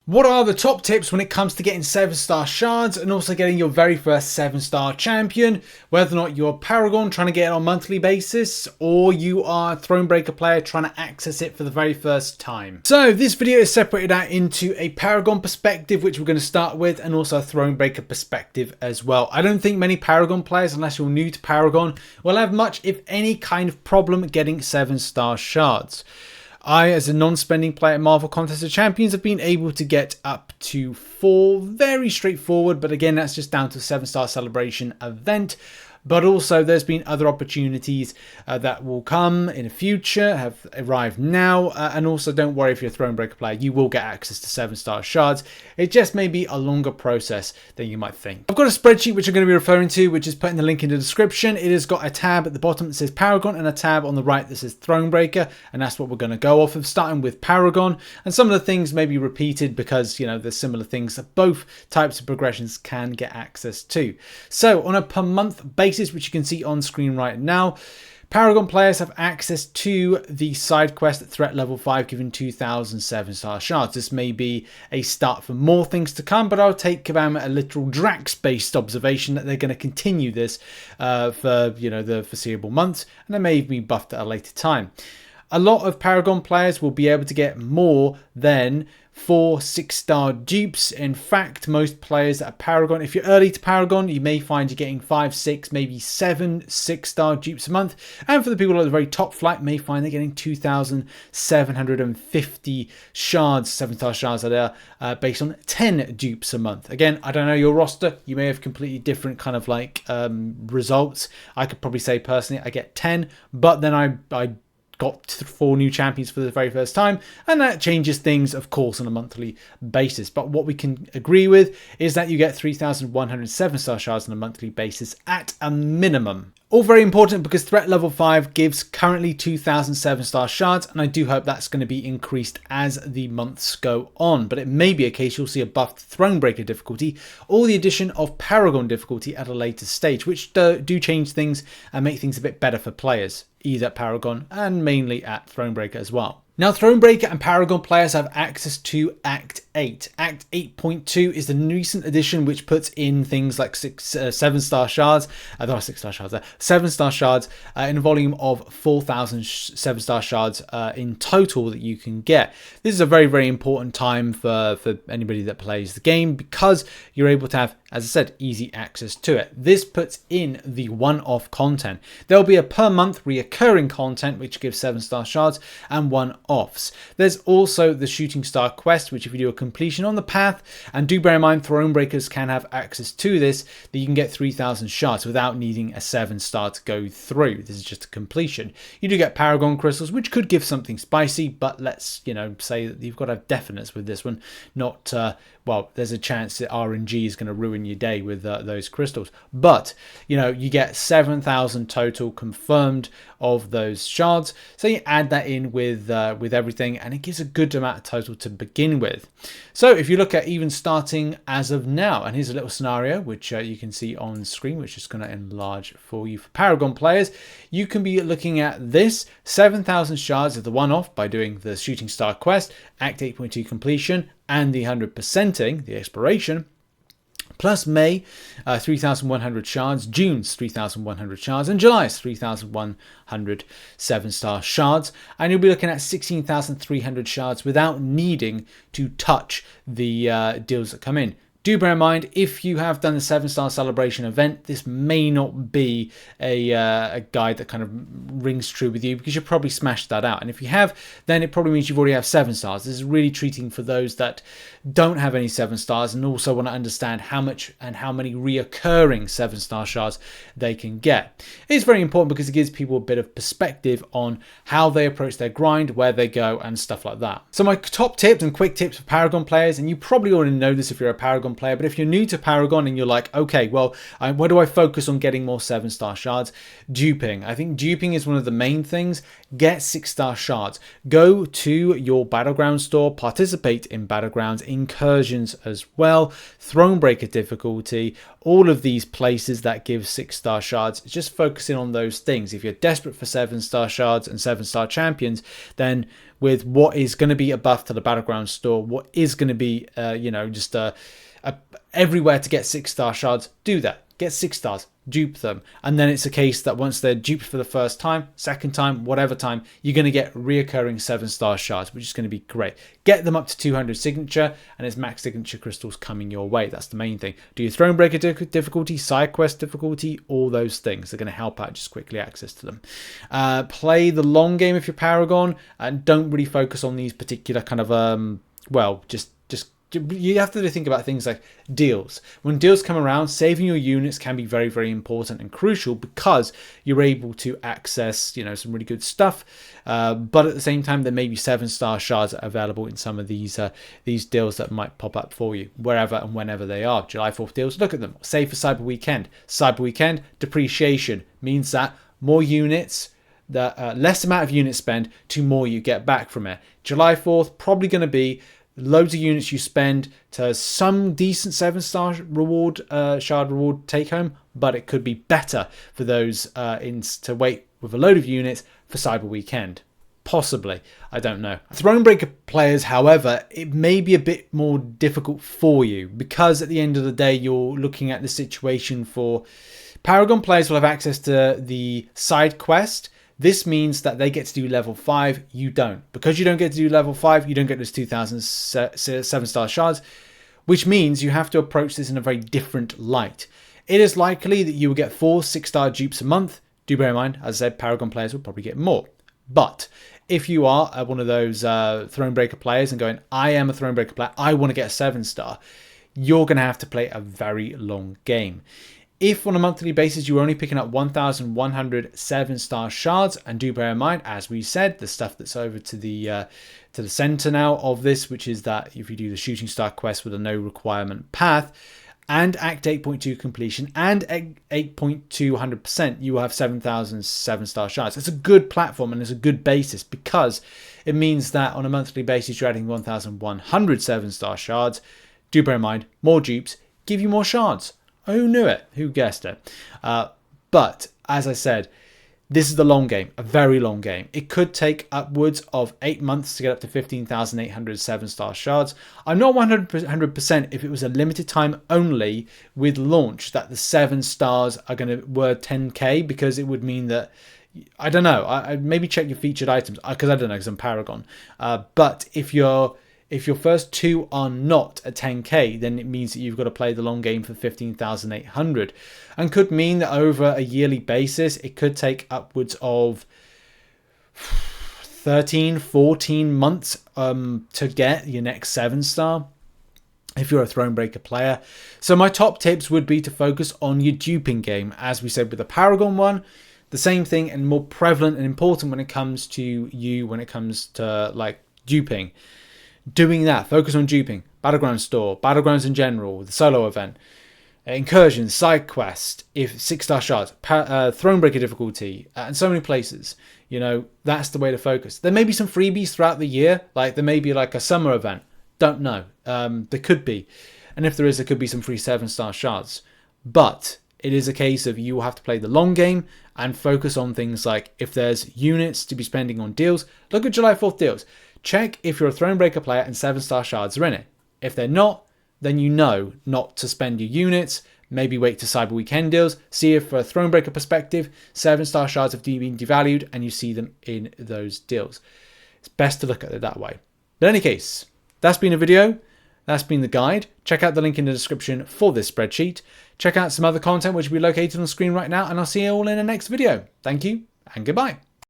What are the top tips when it comes to getting 7-star shards and also getting your very first 7-star champion? Whether or not you're a Paragon trying to get it on a monthly basis, or you are a Thronebreaker player trying to access it for the very first time. So this video is separated out into a Paragon perspective, which we're going to start with, and also a Thronebreaker perspective as well. I don't think many Paragon players, unless you're new to Paragon, will have much, if any, kind of problem getting 7-star shards. I, as a non-spending player at Marvel Contest of Champions, have been able to get up to 4 very straightforward, but again, that's just down to a 7-star celebration event. But also there's been other opportunities that will come in the future, have arrived now. And also don't worry if you're a Thronebreaker player, you will get access to 7-star shards. It just may be a longer process than you might think. I've got a spreadsheet which I'm going to be referring to, which is putting the link in the description. It has got a tab at the bottom that says Paragon and a tab on the right that says Thronebreaker. And that's what we're going to go off of, starting with Paragon. And some of the things may be repeated because, you know, there's similar things that both types of progressions can get access to. So on a per month basis, which you can see on screen right now, Paragon players have access to the side quest at threat level 5, giving 2,000 7-star shards. This may be a start for more things to come, but I'll take a literal Drax-based observation that they're going to continue this for, you know, the foreseeable months, and they may be buffed at a later time. A lot of Paragon players will be able to get more than 4 6-star dupes. In fact, most players at Paragon, if you're early to Paragon, you may find you're getting 5, 6, maybe 7 6-star dupes a month. And for the people at the very top flight, may find they're getting 2,750 shards, 7-star shards that are based on 10 dupes a month. Again, I don't know your roster. You may have completely different kind of like results. I could probably say personally I get 10, but then I got 4 new champions for the very first time, and that changes things, of course, on a monthly basis. But what we can agree with is that you get 3,107 star shards on a monthly basis at a minimum. All very important because threat level 5 gives currently 2,007 star shards, and I do hope that's going to be increased as the months go on. But it may be a case you'll see a buffed Thronebreaker difficulty or the addition of Paragon difficulty at a later stage, which do change things and make things a bit better for players, either at Paragon and mainly at Thronebreaker as well. Now, Thronebreaker and Paragon players have access to Act 8. Act 8.2 is the recent addition which puts in things like 7-star shards, there are 6-star shards there, 7-star shards in a volume of 4,000 7-star shards in total that you can get. This is a very, very important time for anybody that plays the game because you're able to have, as I said, easy access to it. This puts in the one-off content. There'll be a per month reoccurring content which gives 7-star shards and one-offs. There's also the Shooting Star quest, which if you do a completion on the path, and do bear in mind Thronebreakers can have access to this, that you can get 3,000 shards without needing a 7-star to go through. This is just a completion. You do get Paragon crystals, which could give something spicy, but let's, you know, say that you've got to have definites with this one, not well, there's a chance that RNG is going to ruin your day with those crystals. But, you know, you get 7,000 total confirmed of those shards. So you add that in with everything, and it gives a good amount of total to begin with. So if you look at even starting as of now, and here's a little scenario which you can see on screen, which is going to enlarge for you for Paragon players, you can be looking at this 7,000 shards of the one-off by doing the Shooting Star quest, Act 8.2 completion, and the 100%ing, the exploration, plus May, 3,100 shards, June's 3,100 shards, and July's 3,100 7-star shards. And you'll be looking at 16,300 shards without needing to touch the deals that come in. Do bear in mind, if you have done the 7-star celebration event, this may not be a guide that kind of rings true with you because you probably smashed that out. And if you have, then it probably means you've already have 7 stars. This is really treating for those that don't have any 7 stars and also want to understand how much and how many reoccurring 7-star shards they can get. It's very important because it gives people a bit of perspective on how they approach their grind, where they go, and stuff like that. So my top tips and quick tips for Paragon players, and you probably already know this if you're a Paragon player, but if you're new to Paragon and you're like, okay, well, where do I focus on getting more 7-star shards? Duping. I think duping is one of the main things. Get 6-star shards. Go to your Battleground store, participate in Battlegrounds, incursions as well, Thronebreaker difficulty, all of these places that give 6-star shards. Just focusing on those things. If you're desperate for 7-star shards and 7-star champions, then with what is going to be a buff to the Battleground store, what is going to be, just everywhere to get 6-star shards. Do that. Get 6 stars, dupe them, and then it's a case that once they're duped for the first time, second time, whatever time, you're going to get reoccurring 7-star shards, which is going to be great. Get them up to 200 signature, and it's max signature crystals coming your way. That's the main thing. Do your Thronebreaker difficulty, side quest difficulty, all those things are going to help out just quickly access to them. Play the long game if you're Paragon, and don't really focus on these particular kind of just you have to think about things like deals. When deals come around, saving your units can be very, very important and crucial because you're able to access, some really good stuff. But at the same time, there may be 7-star shards available in some of these deals that might pop up for you wherever and whenever they are. July 4th deals, look at them. Save for Cyber Weekend. Cyber Weekend depreciation means that more units, the less amount of unit spend to more you get back from it. July 4th probably going to be loads of units you spend to some decent 7-star reward, shard reward take home, but it could be better for those to wait with a load of units for Cyber Weekend. Possibly, I don't know. Thronebreaker players, however, it may be a bit more difficult for you because at the end of the day, you're looking at the situation for Paragon players will have access to the side quest. This means that they get to do level 5, you don't. Because you don't get to do level 5, you don't get those 2,000 7-star shards, which means you have to approach this in a very different light. It is likely that you will get 4 6-star dupes a month. Do bear in mind, as I said, Paragon players will probably get more. But if you are one of those Thronebreaker players and going, I am a Thronebreaker player, I want to get a 7-star, you're going to have to play a very long game. If on a monthly basis you're only picking up 1,100 7-star shards, and do bear in mind, as we said, the stuff that's over to the center now of this, which is that if you do the shooting star quest with a no requirement path, and Act 8.2 completion, and 8.2 100%, you will have 7,000 7-star shards. It's a good platform and it's a good basis because it means that on a monthly basis you're adding 1,100 7-star shards. Do bear in mind, more dupes give you more shards. Who knew it? Who guessed it? But as I said, this is the long game, a very long game. It could take upwards of 8 months to get up to 15,800 7-star shards. I'm not 100% if it was a limited time only with launch that the 7 stars are going to were 10k, because it would mean that, I don't know, I maybe check your featured items because I don't know, because I'm Paragon. But if your first 2 are not at 10k, then it means that you've got to play the long game for 15,800, and could mean that over a yearly basis, it could take upwards of 13, 14 months to get your next 7-star if you're a Thronebreaker player. So my top tips would be to focus on your duping game. As we said with the Paragon one, the same thing and more prevalent and important when it comes to when it comes to like duping. Doing that, focus on duping, Battleground store, Battlegrounds in general, the solo event, incursions, side quest, if 6-star shards, Thronebreaker difficulty, and so many places. That's the way to focus. There may be some freebies throughout the year, like there may be like a summer event. Don't know. There could be, and if there is, there could be some free 7-star shards. But it is a case of you will have to play the long game and focus on things like if there's units to be spending on deals. Look at July 4th deals. Check if you're a Thronebreaker player and 7-star shards are in it. If they're not, then you know not to spend your units. Maybe wait to Cyber Weekend deals. See if, for a Thronebreaker perspective, 7-star shards have been devalued and you see them in those deals. It's best to look at it that way. But in any case, that's been a video. That's been the guide. Check out the link in the description for this spreadsheet. Check out some other content which will be located on the screen right now, and I'll see you all in the next video. Thank you and goodbye.